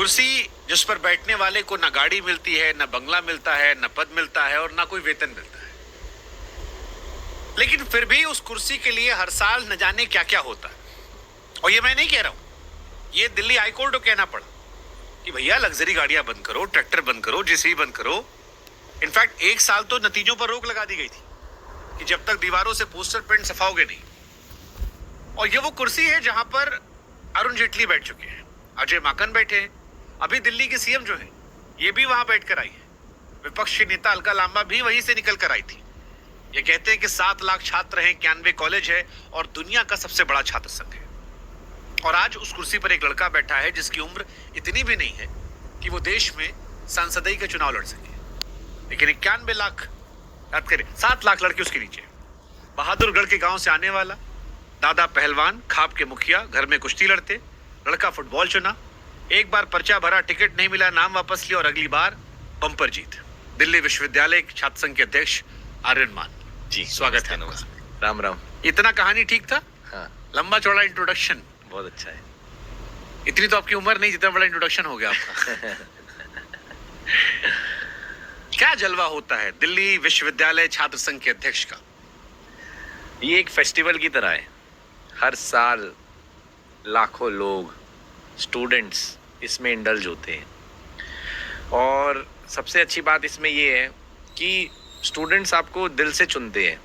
कुर्सी जिस पर बैठने वाले को न गाड़ी मिलती है, न बंगला मिलता है, न पद मिलता है और न कोई वेतन मिलता है, लेकिन फिर भी उस कुर्सी के लिए हर साल न जाने क्या क्या होता है। और ये मैं नहीं कह रहा हूं, ये दिल्ली हाईकोर्ट को कहना पड़ा कि भैया लग्जरी गाड़ियां बंद करो, ट्रैक्टर बंद करो, जेसीबी बंद करो। इनफैक्ट 1 साल तो नतीजों पर रोक लगा दी गई थी कि जब तक दीवारों से पोस्टर प्रिंट सफाओगे नहीं। और ये वो कुर्सी है जहां पर अरुण जेटली बैठ चुके हैं, अजय माकन बैठे हैं, अभी दिल्ली की सीएम जो है ये भी वहां बैठ कर आई है, विपक्ष की नेता अलका लांबा भी वहीं से निकल कर आई थी। ये कहते हैं कि 7 लाख छात्र हैं, 91 कॉलेज है और दुनिया का सबसे बड़ा छात्र संघ है। और आज उस कुर्सी पर एक लड़का बैठा है जिसकी उम्र इतनी भी नहीं है कि वो देश में सांसदई के चुनाव लड़ सके, लेकिन 91 लाख याद करें, 7 लाख लड़के उसके नीचे। बहादुरगढ़ के गांव से आने वाला, दादा पहलवान, खाप के मुखिया, घर में कुश्ती लड़ते, लड़का फुटबॉल चुना, एक बार पर्चा भरा, टिकट नहीं मिला, नाम वापस लिया और अगली बार बम्पर जीत। दिल्ली विश्वविद्यालय छात्र संघ के अध्यक्ष आर्यन मान जी, स्वागत है। राम राम। इतना कहानी ठीक था? हाँ, लंबा चौड़ा इंट्रोडक्शन, बहुत अच्छा है। इतनी तो आपकी उम्र नहीं जितना बड़ा इंट्रोडक्शन हो गया आपका। क्या जलवा होता है दिल्ली विश्वविद्यालय छात्र संघ के अध्यक्ष का? ये एक फेस्टिवल की तरह है। हर साल लाखों लोग, स्टूडेंट्स इसमें इंडल्ज होते हैं। और सबसे अच्छी बात इसमें ये है कि स्टूडेंट्स आपको दिल से चुनते हैं।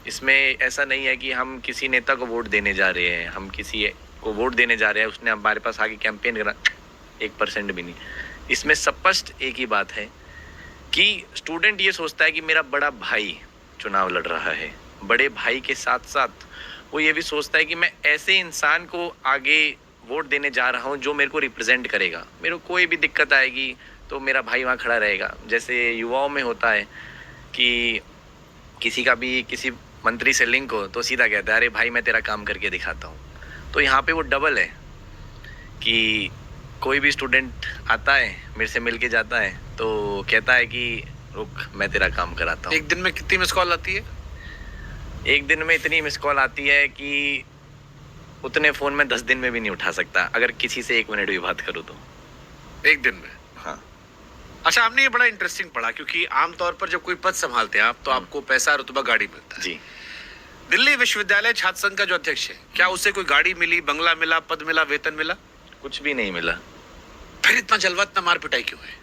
इसमें ऐसा नहीं है कि हम किसी नेता को वोट देने जा रहे हैं, हम किसी को वोट देने जा रहे हैं, उसने हमारे पास आके कैंपेन करा, 1% भी नहीं। इसमें स्पष्ट एक ही बात है कि स्टूडेंट ये सोचता है कि मेरा बड़ा भाई चुनाव लड़ रहा है। बड़े भाई के साथ साथ वो ये भी सोचता है कि मैं ऐसे इंसान को आगे वोट देने जा रहा हूँ जो मेरे को रिप्रेजेंट करेगा। मेरे को कोई भी दिक्कत आएगी तो मेरा भाई वहाँ खड़ा रहेगा। जैसे युवाओं में होता है कि किसी का भी किसी मंत्री से लिंक हो तो सीधा कहता है, अरे भाई मैं तेरा काम करके दिखाता हूँ। तो यहाँ पे वो डबल है कि कोई भी स्टूडेंट आता है, मेरे से मिल के जाता है तो कहता है कि रुक मैं तेरा काम कराता हूँ। एक दिन में कितनी मिस कॉल आती है? एक दिन में इतनी मिस कॉल आती है कि उतने फ़ोन में 10 दिन में भी नहीं उठा सकता, अगर किसी से 1 मिनट भी बात करूँ तो। एक दिन में? हाँ। अच्छा, हमने ये बड़ा इंटरेस्टिंग पढ़ा क्योंकि आमतौर पर जब कोई पद संभालते हैं आप तो आपको पैसा, रुतबा, गाड़ी मिलता है। जी। दिल्ली विश्वविद्यालय छात्र संघ का जो अध्यक्ष है, क्या उसे कोई गाड़ी मिली, बंगला मिला, पद मिला, वेतन मिला? कुछ भी नहीं मिला। फिर इतना जलवा, इतना मार पिटाई क्यों है?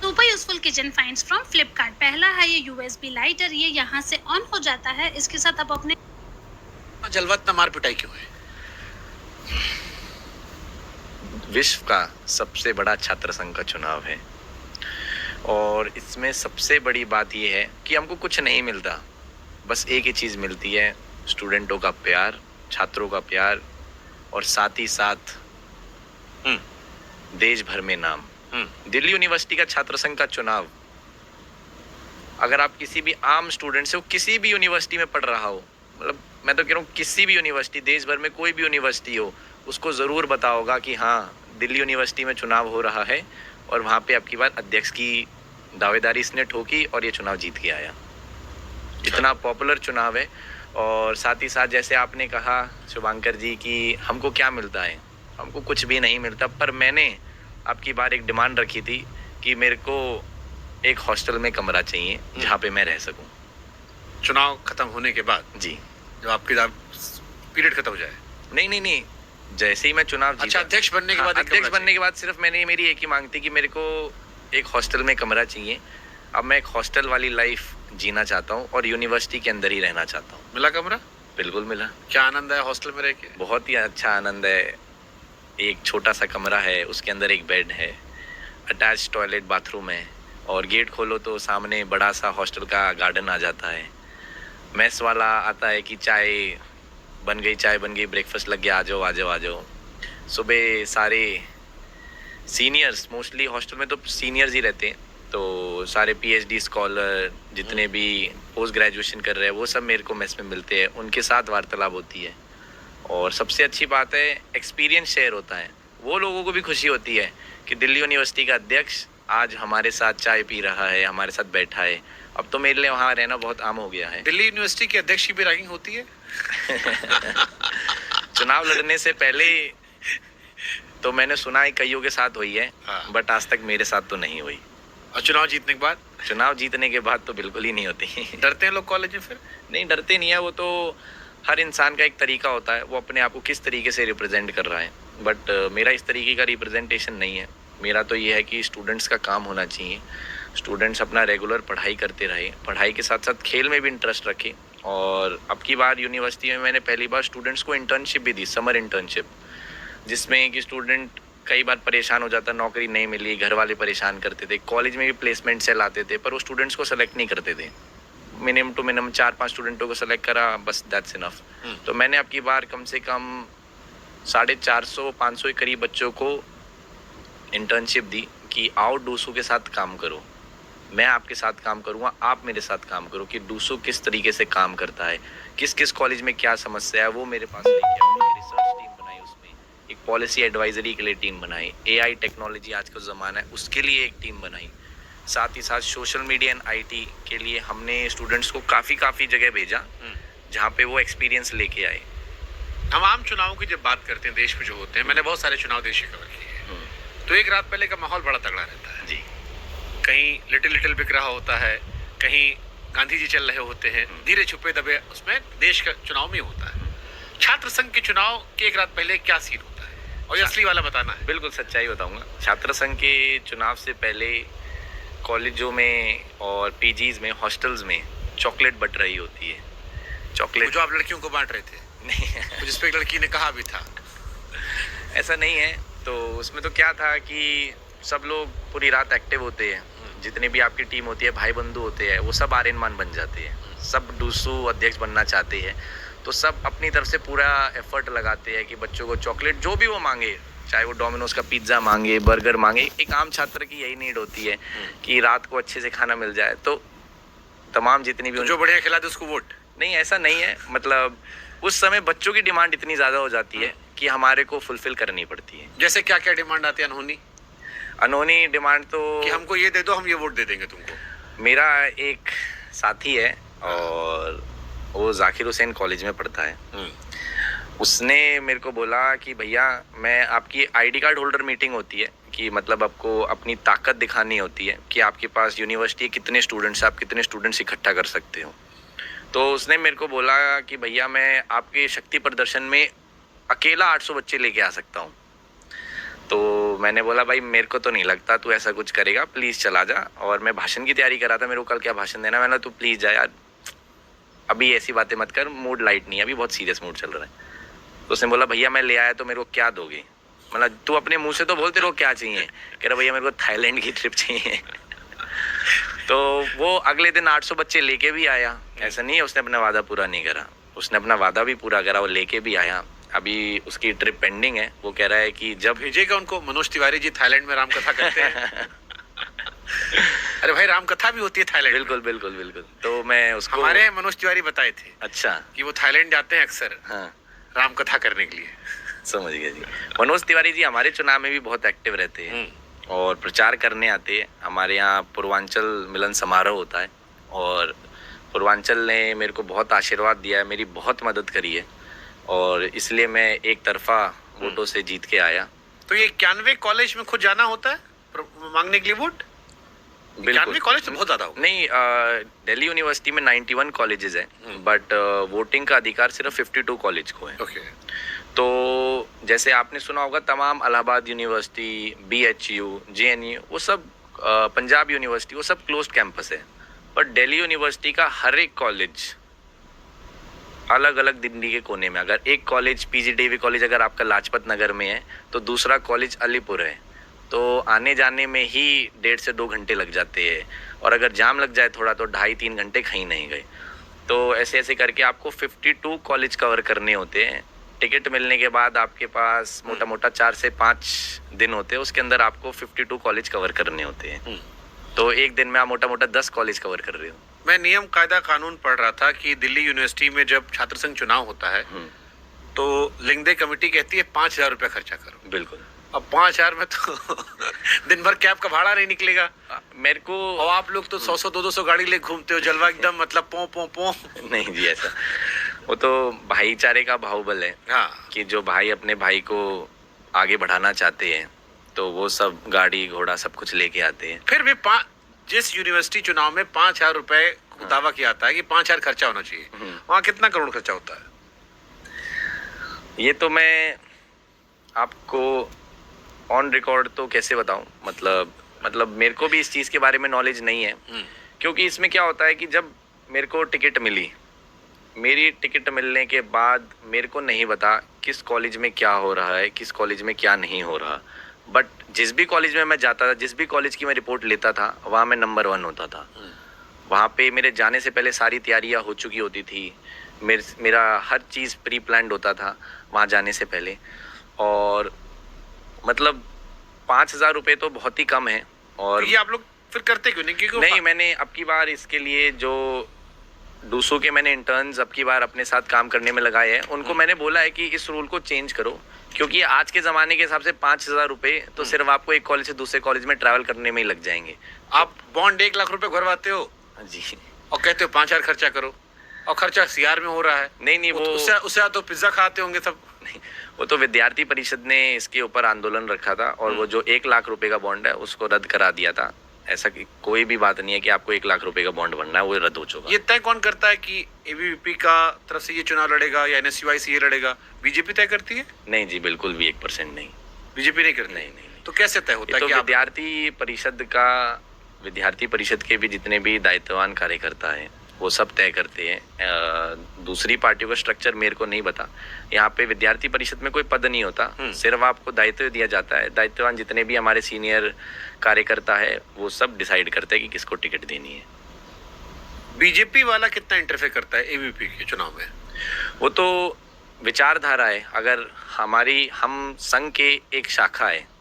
Super useful kitchen finds from Flipkart. पहला है ये यूएसबी लाइटर, ये यहाँ से ऑन हो जाता है। इसके साथ आप अपने जलवा, इतना मार पिटाई क्यों है? विश्व का सबसे बड़ा छात्र संघ का चुनाव है और इसमें सबसे बड़ी बात यह है कि हमको कुछ नहीं मिलता, बस एक ही चीज़ मिलती है, स्टूडेंटों का प्यार, छात्रों का प्यार और साथ ही साथ देश भर में नाम। दिल्ली यूनिवर्सिटी का छात्र संघ का चुनाव, अगर आप किसी भी आम स्टूडेंट से, वो किसी भी यूनिवर्सिटी में पढ़ रहा हो, मतलब मैं तो कह रहा हूँ किसी भी यूनिवर्सिटी, देश भर में कोई भी यूनिवर्सिटी हो, उसको ज़रूर बताओगा कि हाँ दिल्ली यूनिवर्सिटी में चुनाव हो रहा है और वहाँ पे आपकी बार अध्यक्ष की दावेदारी इसने ठोकी और ये चुनाव जीत के आया। इतना पॉपुलर चुनाव है। और साथ ही साथ जैसे आपने कहा शुभांकर जी कि हमको क्या मिलता है, हमको कुछ भी नहीं मिलता, पर मैंने आपकी बार एक डिमांड रखी थी कि मेरे को एक हॉस्टल में कमरा चाहिए जहाँ पे मैं रह सकूँ। चुनाव खत्म होने के बाद? जी। जब आपकी पीरियड खत्म हो जाए? नहीं, जैसे ही मैं चुनाव जीता, अच्छा, अध्यक्ष बनने के बाद? अध्यक्ष बनने के बाद सिर्फ मेरी एक ही मांग थी कि मेरे को एक हॉस्टल में कमरा चाहिए। अब मैं एक हॉस्टल वाली लाइफ जीना चाहता हूँ और यूनिवर्सिटी के अंदर ही रहना चाहता हूँ। मिला कमरा? बिल्कुल मिला। क्या आनंद है हॉस्टल में रह के? बहुत ही अच्छा आनंद है। एक छोटा सा कमरा है, उसके अंदर एक बेड है, अटैच टॉयलेट, बाथरूम है और गेट खोलो तो सामने बड़ा सा हॉस्टल का गार्डन आ जाता है। मेस वाला आता है कि चाय बन गई, ब्रेकफास्ट लग गया, आ जाओ। सुबह सारे सीनियर्स, मोस्टली हॉस्टल में तो सीनियर्स ही रहते हैं, तो सारे पीएचडी स्कॉलर जितने भी पोस्ट ग्रेजुएशन कर रहे हैं वो सब मेरे को मेस में मिलते हैं, उनके साथ वार्तालाप होती है। और सबसे अच्छी बात है एक्सपीरियंस शेयर होता है। वो लोगों को भी खुशी होती है कि दिल्ली यूनिवर्सिटी का अध्यक्ष आज हमारे साथ चाय पी रहा है, हमारे साथ बैठा है। अब तो मेरे लिए वहाँ रहना बहुत आम हो गया है। दिल्ली यूनिवर्सिटी के अध्यक्ष की भी रैगिंग होती है? चुनाव लड़ने से पहले तो मैंने सुना है कईयों के साथ हुई है, हाँ। बट आज तक मेरे साथ तो नहीं हुई। और चुनाव जीतने के बाद चुनाव जीतने के बाद तो बिल्कुल ही नहीं होती। डरते हैं लोग कॉलेज में फिर? नहीं, डरते नहीं है, वो तो हर इंसान का एक तरीका होता है, वो अपने आप को किस तरीके से रिप्रेजेंट कर रहा है। बट मेरा इस तरीके का रिप्रेजेंटेशन नहीं है। मेरा तो ये है कि स्टूडेंट्स का काम होना चाहिए, स्टूडेंट्स अपना रेगुलर पढ़ाई करते रहे, पढ़ाई के साथ साथ खेल में भी इंटरेस्ट रखें। और अब की बार यूनिवर्सिटी में मैंने पहली बार स्टूडेंट्स को इंटर्नशिप भी दी, समर इंटर्नशिप, जिसमें कि स्टूडेंट कई बार परेशान हो जाता, नौकरी नहीं मिली, घर वाले परेशान करते थे, कॉलेज में भी प्लेसमेंट सेल आते थे, पर वो स्टूडेंट्स को सेलेक्ट नहीं करते थे। मिनिमम टू मिनिमम 4-5 स्टूडेंटों को सेलेक्ट करा, बस दैट्स इनफ। तो मैंने अब की बार कम से कम 450-500 के करीब बच्चों को इंटर्नशिप दी कि आओ डूसू के साथ काम करो, मैं आपके साथ काम करूँगा, आप मेरे साथ काम करो कि डूसू किस तरीके से काम करता है, किस किस कॉलेज में क्या समस्या है, वो मेरे पास लेके आओ। एक रिसर्च टीम बनाई, उसमें एक पॉलिसी एडवाइजरी के लिए टीम बनाई, AI टेक्नोलॉजी आज का ज़माना है उसके लिए एक टीम बनाई, साथ ही साथ सोशल मीडिया एंड IT के लिए हमने स्टूडेंट्स को काफ़ी जगह भेजा जहाँ पे वो एक्सपीरियंस लेके आए। हम आम चुनावों की जब बात करते हैं देश में जो होते हैं, मैंने बहुत सारे चुनाव देश के कवर किए हैं, तो एक रात पहले का माहौल बड़ा तगड़ा रहता है जी। कहीं लिटिल बिक रहा होता है, कहीं गांधी जी चल रहे होते हैं, धीरे छुपे दबे उसमें देश का चुनाव में होता है। छात्र संघ के चुनाव के एक रात पहले क्या सीन होता है, और ये असली वाला बताना है। बिल्कुल सच्चाई बताऊंगा। छात्र संघ के चुनाव से पहले कॉलेजों में और PGs में, हॉस्टल्स में चॉकलेट बट रही होती है। वो चॉकलेट जो आप लड़कियों को बांट रहे थे, नहीं जिस पे एक लड़की ने कहा भी था, ऐसा नहीं है। तो उसमें तो क्या था कि सब लोग पूरी रात एक्टिव होते हैं, जितनी भी आपकी टीम होती है, भाई बंधु होते हैं, वो सब आर्यमान बन जाते हैं, सब डूसू अध्यक्ष बनना चाहते हैं। तो सब अपनी तरफ से पूरा एफर्ट लगाते हैं कि बच्चों को चॉकलेट जो भी वो मांगे, चाहे वो डोमिनोज का पिज्ज़ा मांगे, बर्गर मांगे, एक आम छात्र की यही नीड होती है कि रात को अच्छे से खाना मिल जाए। तो तमाम जितनी भी तो जो बढ़िया खिला दे उसको वोट। नहीं, ऐसा नहीं है, मतलब उस समय बच्चों की डिमांड इतनी ज़्यादा हो जाती है कि हमारे को फुलफिल करनी पड़ती है। जैसे क्या क्या डिमांड आती है अनहोनी, अनहोनी डिमांड तो कि हमको ये दे दो, हम ये वोट दे देंगे तुमको। मेरा एक साथी है और वो जाकिर हुसैन कॉलेज में पढ़ता है। उसने मेरे को बोला कि भैया, मैं आपकी ID कार्ड होल्डर मीटिंग होती है कि मतलब आपको अपनी ताकत दिखानी होती है कि आपके पास यूनिवर्सिटी कितने स्टूडेंट्स, आप कितने स्टूडेंट्स इकट्ठा कर सकते हो। तो उसने मेरे को बोला कि भैया, मैं आपके शक्ति प्रदर्शन में अकेला 800 बच्चे लेके आ सकता हूँ। तो मैंने बोला भाई, मेरे को तो नहीं लगता तू ऐसा कुछ करेगा, प्लीज़ चला जा। और मैं भाषण की तैयारी कर रहा था, मेरे को कल क्या भाषण देना, मैंने तू प्लीज़ जा यार, अभी ऐसी बातें मत कर, मूड लाइट नहीं है, अभी बहुत सीरियस मूड चल रहा है। तो उसने बोला भैया, मैं ले आया तो मेरे को क्या दोगे? मतलब तू अपने मुंह से तो बोलते रहो क्या चाहिए। कह रहा भैया, मेरे को थाईलैंड की ट्रिप चाहिए। तो वो अगले दिन 800 बच्चे लेके भी आया। ऐसा नहीं है उसने अपना वादा पूरा नहीं करा, उसने अपना वादा भी पूरा करा, वो लेके भी आया। अभी उसकी ट्रिप पेंडिंग है। वो कह रहा है कि जब भेजेगा उनको। मनोज तिवारी जी थाईलैंड में रामकथा करते हैं। अरे भाई, रामकथा भी होती है थाईलैंड। बिल्कुल बिल्कुल बिल्कुल। तो मैं उसको, हमारे मनोज तिवारी बताए थे अच्छा, कि वो थाईलैंड जाते हैं अक्सर हाँ, रामकथा करने के लिए। समझ गया जी। मनोज तिवारी जी हमारे चुनाव में भी बहुत एक्टिव रहते हैं और प्रचार करने आते हैं। हमारे यहाँ पूर्वांचल मिलन समारोह होता है और पूर्वांचल ने मेरे को बहुत आशीर्वाद दिया है, मेरी बहुत मदद करी है और इसलिए मैं एक तरफा वोटों से जीत के आया। तो ये 91 कॉलेज में खुद जाना होता है मांगने के लिए वोट? 91 कॉलेज तो बहुत ज्यादा हो। नहीं, दिल्ली यूनिवर्सिटी में 91 कॉलेजेस हैं, बट वोटिंग का अधिकार सिर्फ 52 कॉलेज को है। ओके। तो जैसे आपने सुना होगा, तमाम इलाहाबाद यूनिवर्सिटी, BHU, JNU, वो सब पंजाब यूनिवर्सिटी, वो सब क्लोज्ड कैंपस है। पर दिल्ली यूनिवर्सिटी का हर एक कॉलेज अलग अलग दिल्ली के कोने में, अगर एक कॉलेज PGDV कॉलेज अगर आपका लाजपत नगर में है तो दूसरा कॉलेज अलीपुर है, तो आने जाने में ही 1.5 से 2 घंटे लग जाते हैं और अगर जाम लग जाए थोड़ा तो 2.5-3 घंटे कहीं नहीं गए। तो ऐसे ऐसे करके आपको 52 कॉलेज कवर करने होते हैं। टिकट मिलने के बाद आपके पास मोटा मोटा 4 से 5 दिन होते हैं, उसके अंदर आपको 52 कॉलेज कवर करने होते हैं। तो एक दिन में आप मोटा मोटा 10 कॉलेज कवर कर रहे हो। मैं नियम कायदा कानून पढ़ रहा था कि दिल्ली यूनिवर्सिटी में जब छात्र संघ चुनाव होता है तो लिंगदे कमेटी कहती है 5,000 रुपया खर्चा करो। बिल्कुल। अब 5,000 में तो दिन भर कैब का भाड़ा नहीं निकलेगा मेरे को। और आप लोग तो 100-200 गाड़ी ले घूमते हो, जलवा एकदम मतलब पो पो पो। नहीं जी, ऐसा वो तो भाईचारे का बाहुबल है। हाँ। कि जो भाई अपने भाई को आगे बढ़ाना चाहते हैं तो वो सब गाड़ी घोड़ा सब कुछ लेके आते हैं। फिर भी जिस यूनिवर्सिटी चुनाव में 5,000 रुपए दावा किया जाता है कि 5,000 खर्चा होना चाहिए, वहां कितना करोड़ खर्चा होता है? ये तो मैं आपको ऑन रिकॉर्ड तो कैसे बताऊं, मतलब मेरे को भी इस चीज़ के बारे में नॉलेज नहीं है। क्योंकि इसमें क्या होता है कि जब मेरे को टिकट मिली, मेरी टिकट मिलने के बाद मेरे को नहीं पता किस कॉलेज में क्या हो रहा है, किस कॉलेज में क्या नहीं हो रहा। बट जिस भी कॉलेज में मैं जाता था, जिस भी कॉलेज की मैं रिपोर्ट लेता था, वहाँ मैं नंबर 1 होता था। वहाँ पे मेरे जाने से पहले सारी तैयारियाँ हो चुकी होती थी। मेरा हर चीज़ प्री प्लान्ड होता था वहाँ जाने से पहले। और मतलब 5,000 रुपये तो बहुत ही कम है। और ये आप लोग फिर करते क्यों नहीं? क्योंकि नहीं, मैंने अब की बार इसके लिए जो डूसो के मैंने इंटर्न्स अब की बार अपने साथ काम करने में लगाए हैं, उनको मैंने बोला है कि इस रूल को चेंज करो। क्योंकि आज के ज़माने के हिसाब से 5,000 रुपये तो सिर्फ आपको एक कॉलेज से दूसरे कॉलेज में ट्रैवल करने में ही लग जाएंगे। आप बॉन्ड 1 लाख रुपए भरवाते हो जी, और कहते हो 5,000 खर्चा करो, और खर्चा सीआर में हो रहा है। नहीं वो उससे तो पिज्जा खाते होंगे सब। नहीं, वो तो विद्यार्थी परिषद ने इसके ऊपर आंदोलन रखा था और वो जो 1 लाख रुपए का बॉन्ड है उसको रद्द करा दिया था। ऐसा कोई भी बात नहीं है कि आपको 1 लाख रुपए का बॉन्ड बनना है, वो रद्द हो चुका। ये तय कौन करता है कि एबीवीपी का तरफ से ये चुनाव लड़ेगा या एनएसयूआई से ये लड़ेगा? बीजेपी तय करती है? नहीं जी, बिल्कुल भी 1% नहीं। बीजेपी नहीं करती? नहीं। तो कैसे तय होता है तो कि विद्यार्थी परिषद के भी जितने भी दायित्ववान कार्यकर्ता हैं वो सब तय करते हैं। दूसरी पार्टियों का स्ट्रक्चर मेरे को नहीं पता। यहाँ पे विद्यार्थी परिषद में कोई पद नहीं होता, सिर्फ आपको दायित्व दिया जाता है। दायित्ववान जितने भी हमारे सीनियर कार्यकर्ता है वो सब डिसाइड करते हैं कि किसको टिकट देनी है। बीजेपी वाला कितना इंटरफेयर करता है एबीवीपी के चुनाव में? वो तो विचारधारा है। अगर हम संघ के एक शाखा है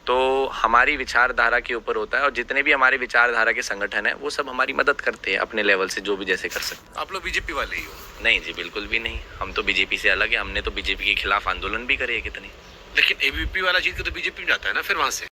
तो हमारी विचारधारा के ऊपर होता है, और जितने भी हमारे विचारधारा के संगठन है वो सब हमारी मदद करते हैं अपने लेवल से, जो भी जैसे कर सकते हैं। आप लोग बीजेपी वाले ही हो? नहीं जी, बिल्कुल भी नहीं। हम तो बीजेपी से अलग है। हमने तो बीजेपी के खिलाफ आंदोलन भी करे है कितने। लेकिन एबीवीपी वाला जीत के तो बीजेपी में जाता है ना फिर वहां से।